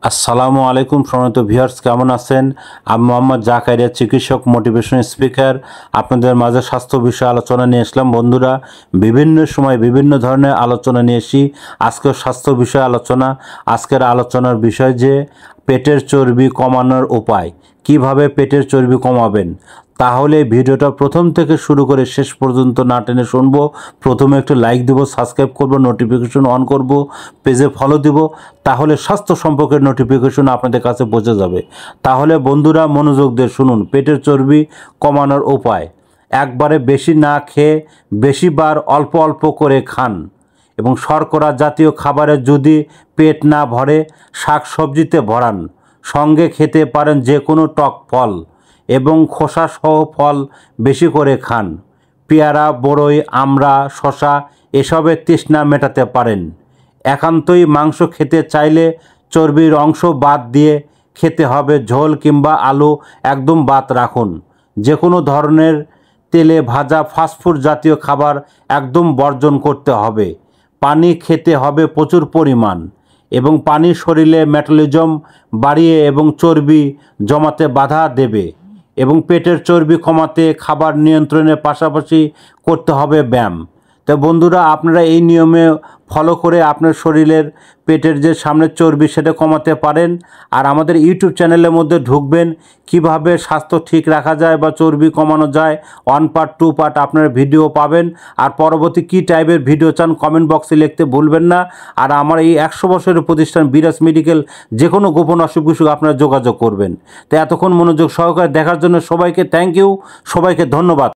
আসসালামু আলাইকুম সম্মানিত ভিউয়ার্স, কেমন আছেন? আমি মোহাম্মদ জাকারিয়া, চিকিৎসক, মোটিভেশন স্পিকার। আপনাদের মাঝে স্বাস্থ্য বিষয়ে আলোচনা নিয়ে আসলাম। বন্ধুরা, বিভিন্ন সময় বিভিন্ন ধরনের আলোচনা নিয়ে এসি। আজকের স্বাস্থ্য বিষয়ে আলোচনা। আজকের আলোচনার বিষয় যে পেটের চর্বি কমানোর উপায়। কিভাবে পেটের চর্বি কমাবেন? তাহলে ভিডিওটা প্রথম থেকে শুরু করে শেষ পর্যন্ত না টেনে শুনবো। প্রথমে একটু লাইক দিব, সাবস্ক্রাইব করব, নোটিফিকেশন অন করব, পেজে ফলো দিব। তাহলে স্বাস্থ্য সম্পর্কের নোটিফিকেশন আপনাদের কাছে পৌঁছে যাবে। তাহলে বন্ধুরা মনোযোগ দিয়ে শুনুন। পেটের চর্বি কমানোর উপায়। একবারে বেশি না খেয়ে বেশিবার অল্প অল্প করে খান এবং শর্করা জাতীয় খাবারে যদি পেট না ভরে শাক সবজিতে ভরান। সঙ্গে খেতে পারেন যে কোনো টক ফল এবং খোসাসহ ফল বেশি করে খান। পেয়ারা, বড়ই, আমড়া, শশা এসবের তৃষ্ণা মেটাতে পারেন। একান্তই মাংস খেতে চাইলে চর্বির অংশ বাদ দিয়ে খেতে হবে। ঝোল কিংবা আলু একদম বাদ রাখুন। যে কোনো ধরনের তেলে ভাজা ফাস্টফুড জাতীয় খাবার একদম বর্জন করতে হবে। পানি খেতে হবে প্রচুর পরিমাণ এবং পানি শরীরে মেটাবলিজম বাড়িয়ে এবং চর্বি জমাতে বাধা দেবে এবং পেটের চর্বি কমাতে খাবার নিয়ন্ত্রণের পাশাপাশি করতে হবে ব্যায়াম। তো বন্ধুরা, আপনারা এই নিয়মে ফলো করে আপনার শরীরের পেটের যে সামনের চর্বি সেটা কমাতে পারেন। আর আমাদের ইউটিউব চ্যানেলের মধ্যে ঢুকবেন, কিভাবে স্বাস্থ্য ঠিক রাখা যায় বা চর্বি কমানো যায়। 1 পার্ট 2 পার্ট আপনারা ভিডিও পাবেন। আর পরবর্তী কী টাইপের ভিডিও চান কমেন্ট বক্সে লিখতে ভুলবেন না। আর আমার এই 100 বছরের প্রতিষ্ঠান বিরাজ মেডিকেল, যে কোনো গোপন অসুখ বিসুখ আপনারা যোগাযোগ করবেন। তো এতক্ষণ মনোযোগ সহকারে দেখার জন্য সবাইকে থ্যাংক ইউ, সবাইকে ধন্যবাদ।